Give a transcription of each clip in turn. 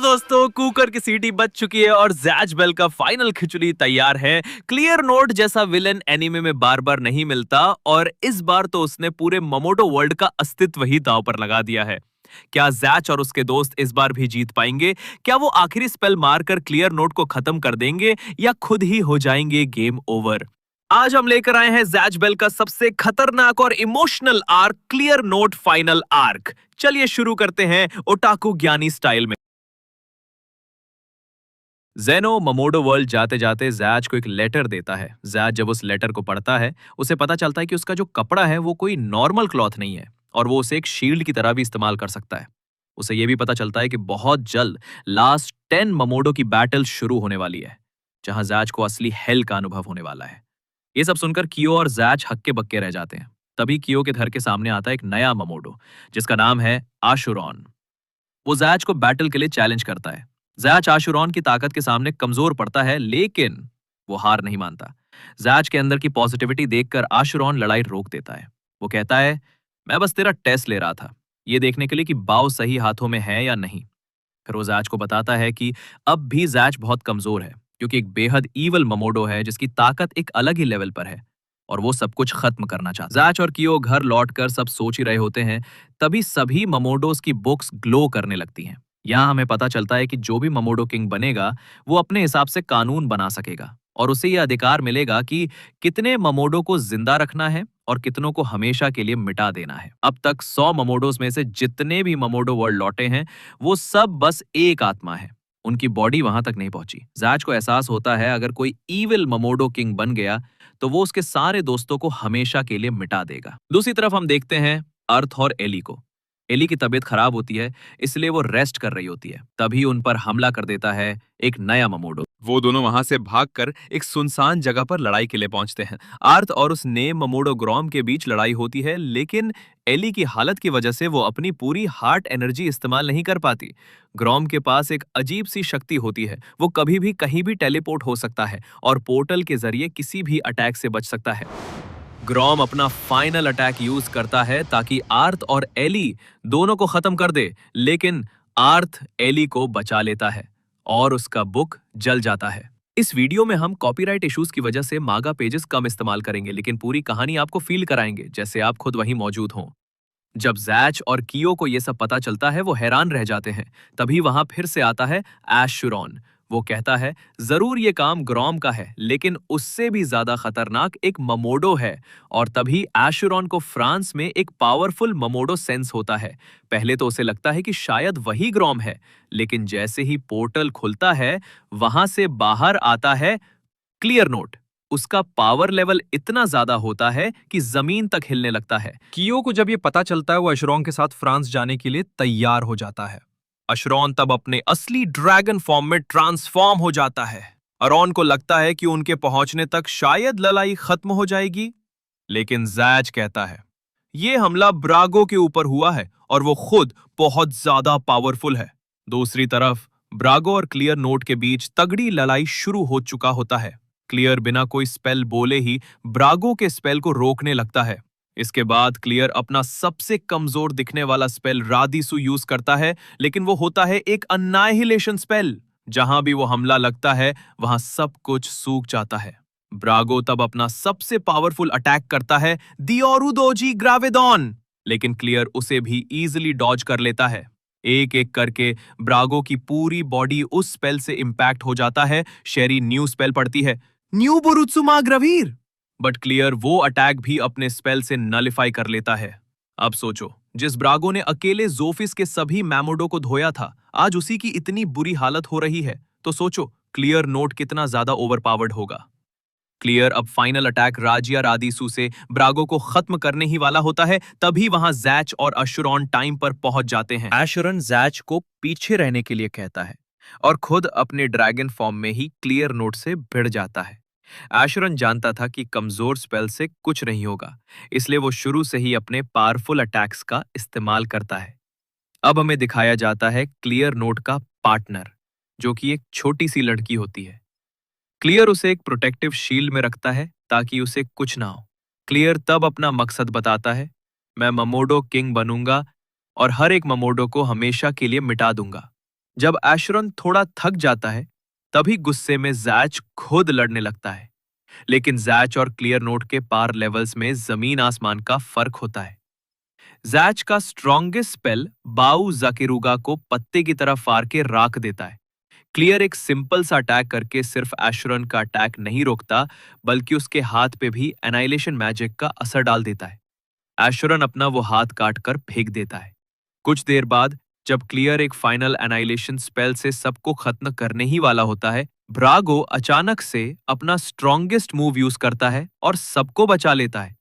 दोस्तों, कुकर की सीटी बज चुकी है और जैज बेल का फाइनल खिचड़ी तैयार है। क्लियर नोट जैसा विलन एनीमे में बार बार नहीं मिलता और इस बार तो उसने पूरे मोमोडो वर्ल्ड का अस्तित्व ही दांव पर लगा दिया है। क्या जैच और उसके दोस्त इस बार भी जीत पाएंगे? क्या वो आखिरी स्पेल मारकर क्लियर नोट को खत्म कर देंगे या खुद ही हो जाएंगे गेम ओवर? आज हम लेकर आए हैं जैज बेल का सबसे खतरनाक और emotional arc, clear note final arc. चलिए शुरू करते हैं ओटाकू ज्ञानी स्टाइल में। जेनो मोमोडो वर्ल्ड जाते जाते जैज को एक लेटर देता है। जैज जब उस लेटर को पढ़ता है, उसे पता चलता है कि उसका जो कपड़ा है वो कोई नॉर्मल क्लॉथ नहीं है और वो उसे एक शील्ड की तरह भी इस्तेमाल कर सकता है। उसे ये भी पता चलता है कि बहुत जल्द लास्ट 10 मोमोडो की बैटल शुरू होने वाली है, जहां जैज को असली हेल का अनुभव होने वाला है। ये सब सुनकर कियो और जैज हक्के बक्के रह जाते हैं। तभी कियो के घर के सामने आता है एक नया मोमोडो, जिसका नाम है आशुरॉन। वो जैज को बैटल के लिए चैलेंज करता है। जैज आशुरॉन की ताकत के सामने कमजोर पड़ता है, लेकिन वो हार नहीं मानता। जैज के अंदर की पॉजिटिविटी देखकर आशुरॉन लड़ाई रोक देता है। वो कहता है, मैं बस तेरा टेस्ट ले रहा था, ये देखने के लिए कि बाव सही हाथों में है या नहीं। फिर वो जैज को बताता है कि अब भी जैज बहुत कमजोर है, क्योंकि एक बेहद ईवल ममोडो है जिसकी ताकत एक अलग ही लेवल पर है और वो सब कुछ खत्म करना चाहता है। जैज और कियो घर लौटकर सब सोच ही रहे होते हैं, तभी सभी ममोडोस की बुक्स ग्लो करने लगती हैं। यहाँ हमें पता चलता है कि जो भी ममोडो किंग बनेगा, वो अपने हिसाब से कानून बना सकेगा और उसे यह अधिकार मिलेगा कि कितने ममोडो को जिंदा रखना है और कितनों को हमेशा के लिए मिटा देना है। अब तक 100 ममोडोस में से जितने भी ममोडो वर्ल्ड लौटे हैं, वो सब बस एक आत्मा है, उनकी बॉडी वहां तक नहीं पहुंची। जैज को एहसास होता है, अगर कोई ईविल ममोडो किंग बन गया तो वो उसके सारे दोस्तों को हमेशा के लिए मिटा देगा। दूसरी तरफ हम देखते हैं अर्थ और एली को। एली की तबीयत खराब होती है, इसलिए वो रेस्ट कर रही होती है। तभी उन पर हमला कर देता है एक नया ममोडो। वो दोनों वहां से भागकर एक सुनसान जगह पर लड़ाई के लिए पहुंचते हैं। आर्थ और उस नेम ममोडो ग्रॉम के बीच लड़ाई होती है, लेकिन एली की हालत की वजह से वो अपनी पूरी हार्ट एनर्जी इस्तेमाल नहीं कर पाती। ग्रॉम के पास एक अजीब सी शक्ति होती है, वो कभी भी कहीं भी टेलीपोर्ट हो सकता है और पोर्टल के जरिए किसी भी अटैक से बच सकता है। ग्रॉम अपना फाइनल अटैक यूज करता है ताकि आर्थ और एली दोनों को खत्म कर दे, लेकिन आर्थ एली को बचा लेता है और उसका बुक जल जाता है। इस वीडियो में हम कॉपीराइट इश्यूज की वजह से मागा पेजेस कम इस्तेमाल करेंगे, लेकिन पूरी कहानी आपको फील कराएंगे जैसे आप खुद वहीं मौजूद हों। जब जैच और कियो को यह सब पता चलता है, वो हैरान रह जाते हैं। तभी वहां फिर से आता है एशुरॉन। वो कहता है, जरूर ये काम ग्रॉम का है, लेकिन उससे भी ज्यादा खतरनाक एक ममोडो है। और तभी एशुरॉन को फ्रांस में एक पावरफुल ममोडो सेंस होता है। पहले तो उसे लगता है कि शायद वही ग्रॉम है, लेकिन जैसे ही पोर्टल खुलता है, वहां से बाहर आता है क्लियर नोट। उसका पावर लेवल इतना ज्यादा होता है कि जमीन तक हिलने लगता है। कियो को जब ये पता चलता है, वो अशरॉन के साथ फ्रांस जाने के लिए तैयार हो जाता है। अशरॉन तब अपने असली ड्रैगन फॉर्म में ट्रांसफॉर्म हो जाता है। अरॉन को लगता है कि उनके पहुंचने तक शायद लड़ाई खत्म हो जाएगी, लेकिन जैज कहता है, ये हमला ब्रागो के ऊपर हुआ है और वो खुद बहुत ज्यादा पावरफुल है। दूसरी तरफ ब्रागो और क्लियर नोट के बीच तगड़ी लड़ाई शुरू हो चुका होता है। क्लियर बिना कोई स्पेल बोले ही ब्रागो के स्पेल को रोकने लगता है। इसके बाद क्लियर अपना सबसे कमजोर दिखने वाला स्पेल रादिसु यूज करता है, लेकिन वो होता है एक अन्नाइहिलेशन स्पेल। जहां भी वो हमला लगता है, वहां सब कुछ सूख जाता है। ब्रागो तब अपना सबसे पावरफुल अटैक करता है, दियोरुदोजी ग्रावेदॉन, लेकिन क्लियर उसे भी इजीली डॉज कर लेता है। एक एक करके ब्रागो की पूरी बॉडी उस स्पेल से इंपैक्ट हो जाता है। शेरी न्यू स्पेल पड़ती है, न्यू बुरुत्सुमा ग्रवीर, बट क्लियर वो अटैक भी अपने स्पेल से नलिफाई कर लेता है। अब सोचो, जिस ब्रागो ने अकेले जोफिस के सभी मैमोडो को धोया था, आज उसी की इतनी बुरी हालत हो रही है। तो सोचो क्लियर नोट कितना ज्यादा ओवरपावर्ड होगा। क्लियर अब फाइनल अटैक राजिया रादिसु से ब्रागो को खत्म करने ही वाला होता है। तभी वहां जैच और अशुरॉन टाइम पर पहुंच जाते हैं। एशुरन जैच को पीछे रहने के लिए कहता है और खुद अपने ड्रैगन फॉर्म में ही क्लियर नोट से भिड़ जाता है। एशुरन जानता था कि कमजोर स्पेल से कुछ नहीं होगा, इसलिए वो शुरू से ही अपने पावरफुल अटैक्स का इस्तेमाल करता है। अब हमें दिखाया जाता है क्लियर नोट का पार्टनर, जो कि एक छोटी सी लड़की होती है। क्लियर उसे एक प्रोटेक्टिव शील्ड में रखता है ताकि उसे कुछ ना हो। क्लियर तब अपना मकसद बताता है, मैं ममोडो किंग बनूंगा और हर एक ममोडो को हमेशा के लिए मिटा दूंगा। जब एशरॉन थोड़ा थक जाता है, तभी गुस्से में जैच खुद लड़ने लगता है। लेकिन जैच और क्लियर नोट के पार लेवल्स में जमीन आसमान का फर्क होता है। जैच का स्ट्रॉन्गेस्ट स्पेल बाउ जाकिरुगा को पत्ते की तरह फाड़ के राख देता है। क्लियर एक सिंपल सा अटैक करके सिर्फ एशरन का अटैक नहीं रोकता, बल्कि उसके हाथ पे भी एनाइलेशन मैजिक का असर डाल देता है। एशरन अपना वो हाथ काट कर फेंक देता है। कुछ देर बाद जब क्लियर एक फाइनल एनाइलेशन स्पेल से सबको खत्म करने ही वाला होता है, ब्रागो अचानक से अपना स्ट्रॉन्गेस्ट मूव यूज करता है और सबको बचा लेता है।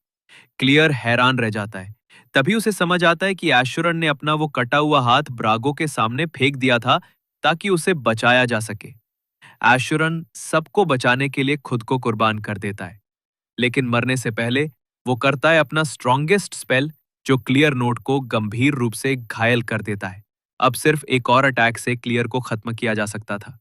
क्लियर हैरान रह जाता है। तभी उसे समझ आता है कि एशरन ने अपना वो कटा हुआ हाथ ब्रागो के सामने फेंक दिया था ताकि उसे बचाया जा सके। एशरन सबको बचाने के लिए खुद को कुर्बान कर देता है, लेकिन मरने से पहले वो करता है अपना स्ट्रॉन्गेस्ट स्पेल, जो क्लियर नोट को गंभीर रूप से घायल कर देता है। अब सिर्फ एक और अटैक से क्लियर को खत्म किया जा सकता था,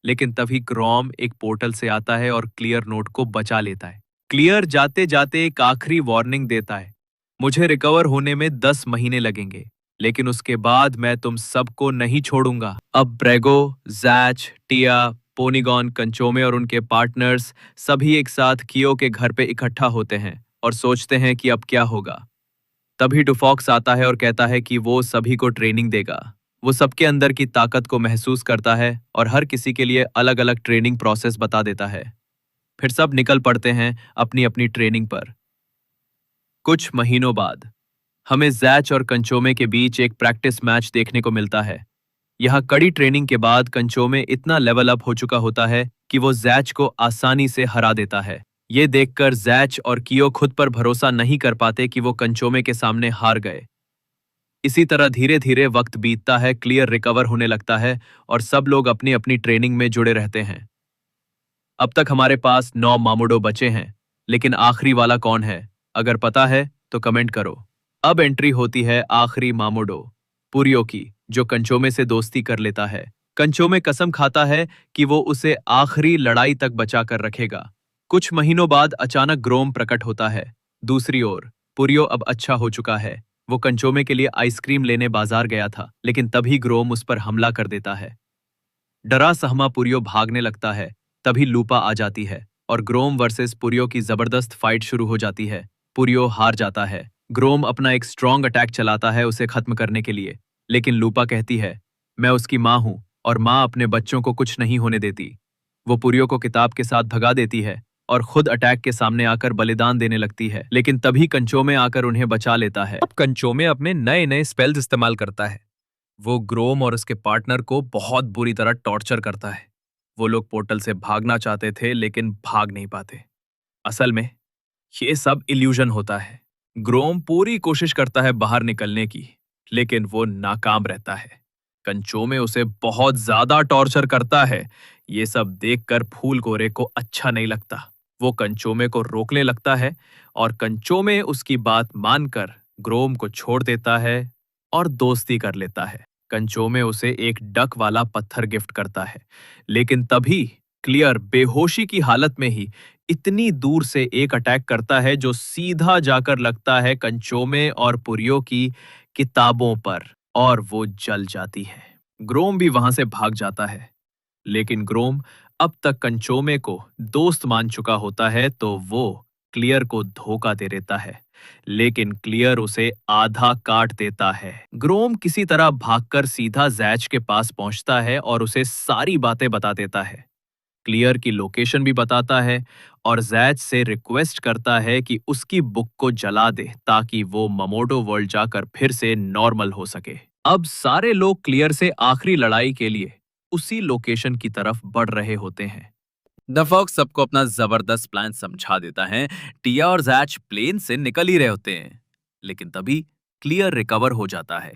लेकिन तभी ग्रॉम एक पोर्टल से आता है और क्लियर नोट को बचा लेता है। क्लियर जाते जाते एक आखिरी वार्निंग देता है, मुझे रिकवर होने में 10 महीने लगेंगे, लेकिन उसके बाद मैं तुम सबको नहीं छोड़ूंगा। अब ब्रेगो, जैच, टिया, पोनीगॉन, कंचोमे और उनके पार्टनर्स सभी एक साथ कियो के घर पे इकट्ठा होते हैं और सोचते हैं कि अब क्या होगा। तभी डुफॉक्स आता है और कहता है कि वो सभी को ट्रेनिंग देगा। वो सबके अंदर की ताकत को महसूस करता है और हर किसी के लिए अलग अलग ट्रेनिंग प्रोसेस बता देता है। फिर सब निकल पड़ते हैं अपनी अपनी ट्रेनिंग पर। कुछ महीनों बाद हमें जैच और कंचोमे के बीच एक प्रैक्टिस मैच देखने को मिलता है। यहाँ कड़ी ट्रेनिंग के बाद कंचोमे इतना लेवल अप हो चुका होता है कि वो जैच को आसानी से हरा देता है। ये देखकर जैच और कियो खुद पर भरोसा नहीं कर पाते कि वो कंचोमे के सामने हार गए। इसी तरह धीरे धीरे वक्त बीतता है, क्लियर रिकवर होने लगता है और सब लोग अपनी अपनी ट्रेनिंग में जुड़े रहते हैं। अब तक हमारे पास 9 मामुडो बचे हैं, लेकिन आखिरी वाला कौन है? अगर पता है तो कमेंट करो। अब एंट्री होती है आखिरी मामुडो, पुरियो की, जो कंचोमे से दोस्ती कर लेता है। कंचोमे कसम खाता है कि वो उसे आखिरी लड़ाई तक बचा कर रखेगा। कुछ महीनों बाद अचानक ग्रोम प्रकट होता है। दूसरी ओर पुरियो अब अच्छा हो चुका है। वो कंचोमे के लिए आइसक्रीम लेने बाजार गया था, लेकिन तभी ग्रोम उस पर हमला कर देता है। डरा सहमा पुरियो भागने लगता है। तभी लूपा आ जाती है और ग्रोम वर्सेस पुरियो की जबरदस्त फाइट शुरू हो जाती है। पुरियो हार जाता है। ग्रोम अपना एक स्ट्रॉन्ग अटैक चलाता है उसे खत्म करने के लिए, लेकिन लूपा कहती है, मैं उसकी माँ हूं और माँ अपने बच्चों को कुछ नहीं होने देती। वो पुरियो को किताब के साथ भगा देती है और खुद अटैक के सामने आकर बलिदान देने लगती है, लेकिन तभी कंचोमे आकर उन्हें बचा लेता है। अब कंचोमे अपने नए नए स्पेल्स इस्तेमाल करता है। वो ग्रोम और उसके पार्टनर को बहुत बुरी तरह टॉर्चर करता है। वो लोग पोर्टल से भागना चाहते थे, लेकिन भाग नहीं पाते। असल में ये सब इल्यूजन होता है। ग्रोम पूरी कोशिश करता है बाहर निकलने की, लेकिन वो नाकाम रहता है। कंचोमे उसे बहुत ज्यादा टॉर्चर करता है। ये सब देखकर फूलकोरे को अच्छा नहीं लगता। वो कंचोमे को रोकने लगता है और कंचोमे उसकी बात मानकर ग्रोम को छोड़ देता है और दोस्ती कर लेता है। कंचोमे उसे एक डक वाला पत्थर गिफ्ट करता है, लेकिन तभी क्लियर बेहोशी की हालत में ही इतनी दूर से एक अटैक करता है जो सीधा जाकर लगता है कंचोमे और पुरियो की किताबों पर, और वो जल जाती है। ग्रोम भी वहां से भाग जाता है, लेकिन ग्रोम अब तक कंचोमे को दोस्त मान चुका होता है, तो वो क्लियर को धोखा दे देता है, लेकिन क्लियर उसे आधा काट देता है। ग्रोम किसी तरह भागकर सीधा जैच के पास पहुंचता है और उसे सारी बातें बता देता है। क्लियर की लोकेशन भी बताता है और जैच से रिक्वेस्ट करता है कि उसकी बुक को जला दे ताकि वो ममोडो वर्ल्ड जाकर फिर से नॉर्मल हो सके। अब सारे लोग क्लियर से आखिरी लड़ाई के लिए उसी लोकेशन की तरफ बढ़ रहे होते हैं। द फॉक्स सबको अपना जबरदस्त प्लान समझा देता है। टिया और जैच प्लेन से निकल ही रहे होते हैं, लेकिन तभी क्लियर रिकवर हो जाता है।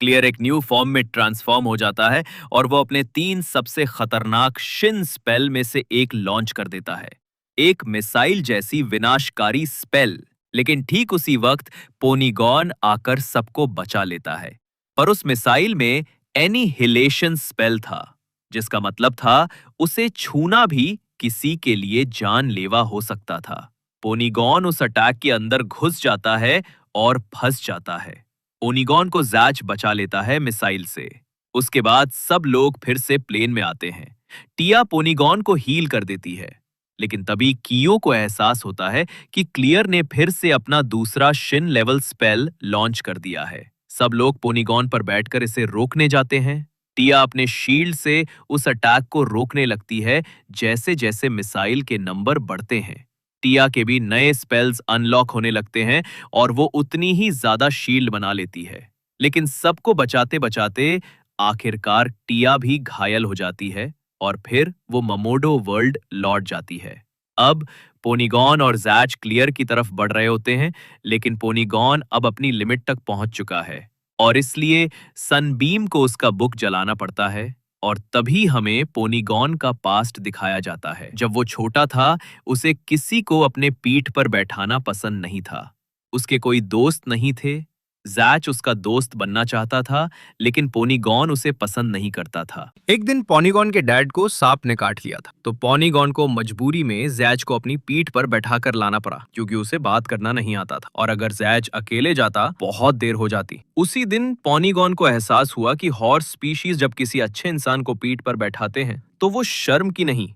क्लियर एक न्यू फॉर्म में ट्रांसफॉर्म हो जाता है और वो अपने 3 सबसे खतरनाक शिन स्पेल में से एक लॉन्च कर देता है, एक मिसाइल जैसी विनाशकारी स्पेल। लेकिन ठीक उसी वक्त पोनीगॉन आकर सबको बचा लेता है, पर उस मिसाइल में एनिहिलेशन स्पेल था, जिसका मतलब था उसे छूना भी किसी के लिए जानलेवा हो सकता था। पोनीगॉन उस अटैक के अंदर घुस जाता है और फंस जाता है। ओनिगॉन को जैच बचा लेता है मिसाइल से। उसके बाद सब लोग फिर से प्लेन में आते हैं। टिया पोनीगॉन को हील कर देती है, लेकिन तभी कियो को एहसास होता है कि क्लियर ने फिर से अपना दूसरा शिन लेवल स्पेल लॉन्च कर दिया है। सब लोग पोनीगॉन पर बैठकर इसे रोकने जाते हैं। टिया अपने शील्ड से उस अटैक को रोकने लगती है जैसे जैसे मिसाइल के नंबर बढ़ते हैं। टिया के भी नए स्पेल्स अनलॉक होने लगते हैं और वो उतनी ही ज्यादा शील्ड बना लेती है। लेकिन सबको बचाते बचाते आखिरकार टिया भी घायल हो जाती है और फिर वो ममोडो वर्ल्ड लौट जाती है। अब पोनीगॉन और जैच क्लियर की तरफ बढ़ रहे होते हैं, लेकिन पोनीगॉन अब अपनी लिमिट तक पहुंच चुका है और इसलिए सनबीम को उसका बुक जलाना पड़ता है। और तभी हमें पोनीगॉन का पास्ट दिखाया जाता है। जब वो छोटा था, उसे किसी को अपने पीठ पर बैठाना पसंद नहीं था। उसके कोई दोस्त नहीं थे। जैच उसका दोस्त बनना चाहता था, लेकिन पोनीगॉन उसे पसंद नहीं करता था। एक दिन पोनीगॉन के डैड को सांप ने काट लिया था, तो पोनीगॉन को मजबूरी में जैच को अपनी पीठ पर बैठाकर लाना पड़ा, क्योंकि उसे बात करना नहीं आता था और अगर जैच अकेले जाता बहुत देर हो जाती। उसी दिन पोनीगॉन को एहसास हुआ कि हॉर्स स्पीशीज जब किसी अच्छे इंसान को पीठ पर बैठाते हैं तो वो शर्म की नहीं,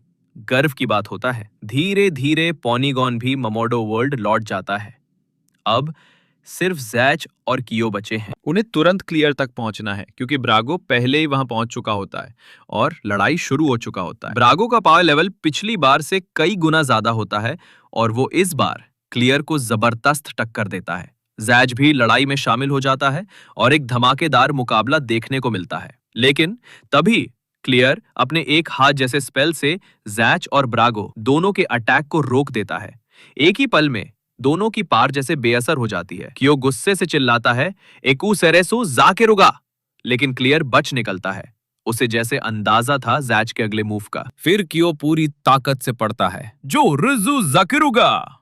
गर्व की बात होता है। धीरे धीरे पोनीगॉन भी ममोडो वर्ल्ड लौट जाता है। अब सिर्फ जैच और कियो बचे हैं। उन्हें तुरंत क्लियर तक पहुंचना है, क्योंकि ब्रागो पहले ही वहां पहुंच चुका होता है और लड़ाई शुरू हो चुका होता है। ब्रागो का पावर लेवल पिछली बार से कई गुना ज्यादा होता है और वो इस बार क्लियर को जबरदस्त टक्कर देता है। जैच भी लड़ाई में शामिल हो जाता है और एक धमाकेदार मुकाबला देखने को मिलता है। लेकिन तभी क्लियर अपने एक हाथ जैसे स्पेल से जैच और ब्रागो दोनों के अटैक को रोक देता है। एक ही पल में दोनों की पार जैसे बेअसर हो जाती है। कियो गुस्से से चिल्लाता है, एकू सेरेसु जाकेरुगा, लेकिन क्लियर बच निकलता है। उसे जैसे अंदाजा था जैच के अगले मूव का। फिर कियो पूरी ताकत से पड़ता है, जो रिजु जाकेरुगा।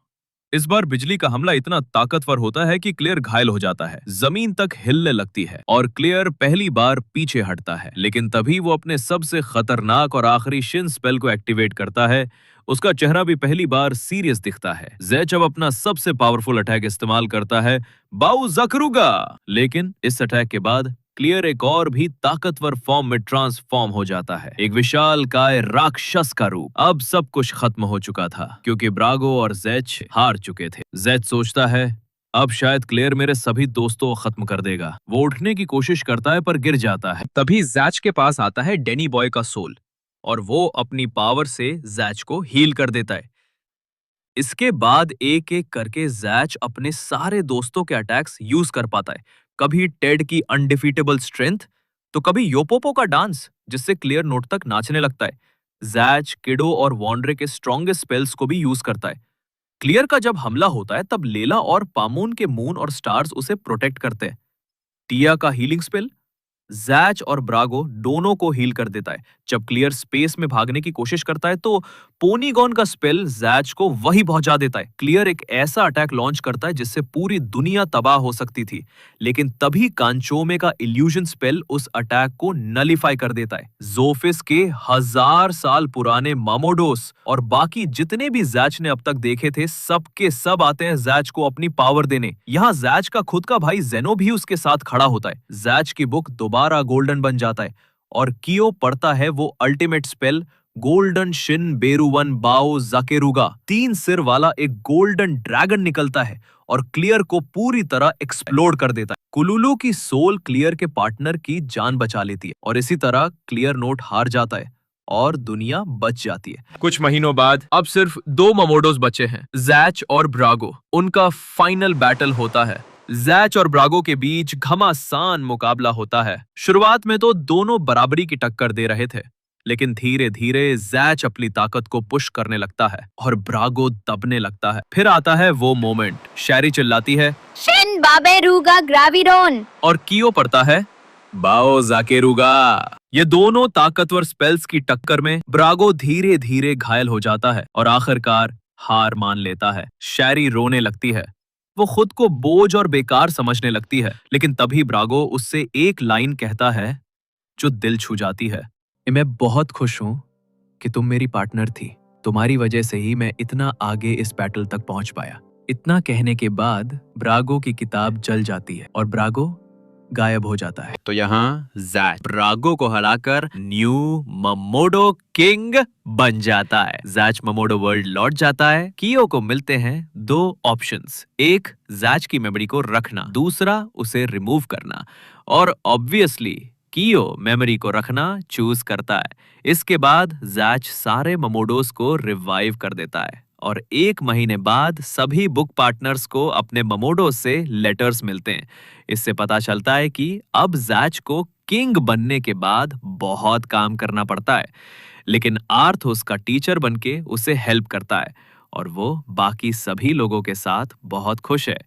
इस बार बिजली का हमला इतना ताकतवर होता है कि क्लियर घायल हो जाता है, जमीन तक हिलने लगती है और क्लियर पहली बार पीछे हटता है। लेकिन तभी वो अपने सबसे खतरनाक और आखिरी शिन स्पेल को एक्टिवेट करता है। उसका चेहरा भी पहली बार सीरियस दिखता है। जैच अब अपना सबसे पावरफुल अटैक इस्तेमाल करता है, बाउ जाकरूगा। लेकिन इस अटैक के बाद क्लियर एक और भी ताकतवर फॉर्म में ट्रांसफॉर्म हो जाता है, एक विशाल काय राक्षस का रूप। अब सब कुछ खत्म हो चुका था, क्योंकि ब्रागो और जैच हार चुके थे। जैच सोचता है, अब शायद क्लियर मेरे सभी दोस्तों को खत्म कर देगा। वो उठने की कोशिश करता है पर गिर जाता है। तभी जैच के पास आता है डेनी बॉय का सोल और वो अपनी पावर से जैच को हील कर देता है। इसके बाद एक एक करके जैच अपने सारे दोस्तों के अटैक्स यूज कर पाता है। कभी टेड की अनडिफीटेबल स्ट्रेंथ, तो कभी योपोपो का डांस, जिससे क्लियर नोट तक नाचने लगता है। जैच किडो और वॉन्ड्रे के स्ट्रॉन्गेस्ट स्पेल्स को भी यूज करता है। क्लियर का जब हमला होता है तब लेला और पामून के मून और स्टार्स उसे प्रोटेक्ट करते हैं। टिया का हीलिंग स्पेल जैच और ब्रागो दोनों को हील कर देता है। जब क्लियर स्पेस में भागने की कोशिश करता है तो पोनीगॉन का स्पेल जैच को वही पहुंचा देता है। क्लियर एक ऐसा अटैक लॉन्च करता है जिससे पूरी दुनिया तबाह हो सकती थी, लेकिन तभी कांचोमे का इल्यूजन स्पेल उस अटैक को नलिफाई कर देता है। जोफिस के 1000 साल पुराने मामोडोस और बाकी जितने भी जैच ने अब तक देखे थे, सबके सब आते हैं जैच को अपनी पावर देने। यहाँ जैच का खुद का भाई जेनो भी उसके साथ खड़ा होता है। जैच की बुक दोबारा गोल्डन बन जाता है और कियो पढ़ता है वो अल्टीमेट स्पेल, गोल्डन शिन बेरुवन बाओ जाकेरुगा। 3 सिर वाला एक गोल्डन ड्रैगन निकलता है और क्लियर को पूरी तरह एक्सप्लोड कर देता है। कुलुलू की सोल क्लियर के पार्टनर की जान बचा लेती है और इसी तरह क्लियर नोट हार जाता है और दुनिया बच जाती है। कुछ महीनों बाद अब सिर्फ 2 ममोडोस बचे हैं, जैच और ब्रागो। उनका फाइनल बैटल होता है। जैच और ब्रागो के बीच घमासान मुकाबला होता है। शुरुआत में तो दोनों बराबरी की टक्कर दे रहे थे, लेकिन धीरे धीरे जैच अपनी ताकत को पुश करने लगता है और ब्रागो दबने लगता है। फिर आता है वो मोमेंट, शैरी चिल्लाती है, शिन बाबेरुगा ग्राविडोन, और कियो पड़ता है, बाओ जाकेरुगा। ये दोनों ताकतवर स्पेल्स की टक्कर में ब्रागो धीरे धीरे घायल हो जाता है और आखिरकार हार मान लेता है। शैरी रोने लगती है, वो खुद को बोझ और बेकार समझने लगती है। लेकिन तभी ब्रागो उससे एक लाइन कहता है जो दिल छू जाती है, मैं बहुत खुश हूं कि तुम मेरी पार्टनर थी। तुम्हारी वजह से ही मैं इतना आगे इस बैटल तक पहुंच पाया। इतना कहने के बाद ब्रागो की किताब जल जाती है और ब्रागो गायब हो जाता है। तो यहाँ जैच ब्रागो को हराकर न्यू ममोडो किंग बन जाता है। जैच ममोडो वर्ल्ड लौट जाता है। कियो को मिलते हैं दो ऑप्शंस, एक जैच की मेमोरी को रखना, दूसरा उसे रिमूव करना। और ऑब्वियसली कियो मेमोरी को रखना चूज करता है। इसके बाद जैच सारे ममोडोस को रिवाइव कर देता है और 1 महीने बाद सभी बुक पार्टनर्स को अपने ममोडो से लेटर्स मिलते हैं। इससे पता चलता है कि अब जैच को किंग बनने के बाद बहुत काम करना पड़ता है, लेकिन आर्थ उसका टीचर बनके उसे हेल्प करता है और वो बाकी सभी लोगों के साथ बहुत खुश है।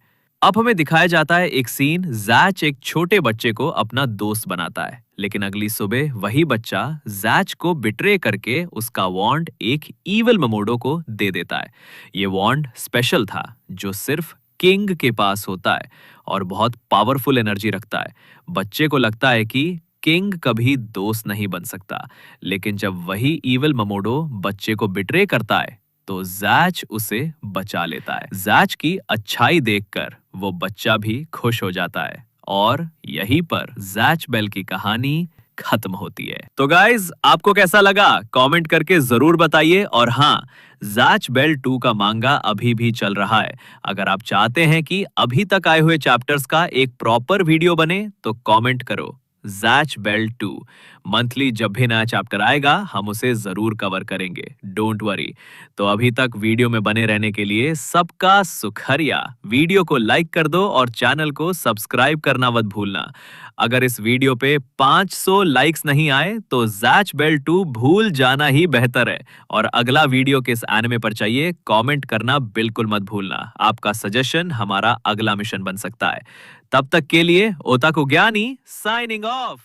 अब हमें दिखाया जाता है एक सीन, जैच एक छोटे बच्चे को अपना दोस्त बनाता है, लेकिन अगली सुबह वही बच्चा जैच को बिट्रे करके उसका वॉन्ड एक ईविल ममोडो को दे देता है। ये वॉन्ड स्पेशल था जो सिर्फ किंग के पास होता है और बहुत पावरफुल एनर्जी रखता है। बच्चे को लगता है कि किंग कभी दोस्त नहीं बन सकता, लेकिन जब वही ईविल ममोडो बच्चे को बिट्रे करता है तो जैच उसे बचा लेता है। जैच की अच्छाई देखकर वो बच्चा भी खुश हो जाता है और यहीं पर जैच बेल की कहानी खत्म होती है। तो गाइज, आपको कैसा लगा कमेंट करके जरूर बताइए। और हाँ, जैच बेल 2 का मांगा अभी भी चल रहा है। अगर आप चाहते हैं कि अभी तक आए हुए चैप्टर्स का एक प्रॉपर वीडियो बने तो कमेंट करो जैच बेल 2। मंथली जब भी नया चैप्टर आएगा हम उसे जरूर कवर करेंगे, डोंट वरी। तो अभी तक वीडियो में बने रहने के लिए सबका सुखरिया। वीडियो को लाइक कर दो और चैनल को सब्सक्राइब करना मत भूलना। अगर इस वीडियो पे 500 लाइक्स नहीं आए तो जैच बेल 2 भूल जाना ही बेहतर है। और अगला वीडियो किस एनिमे पर चाहिए कमेंट करना बिल्कुल मत भूलना। आपका सजेशन हमारा अगला मिशन बन सकता है। तब तक के लिए ओताकू ज्ञानी साइनिंग ऑफ।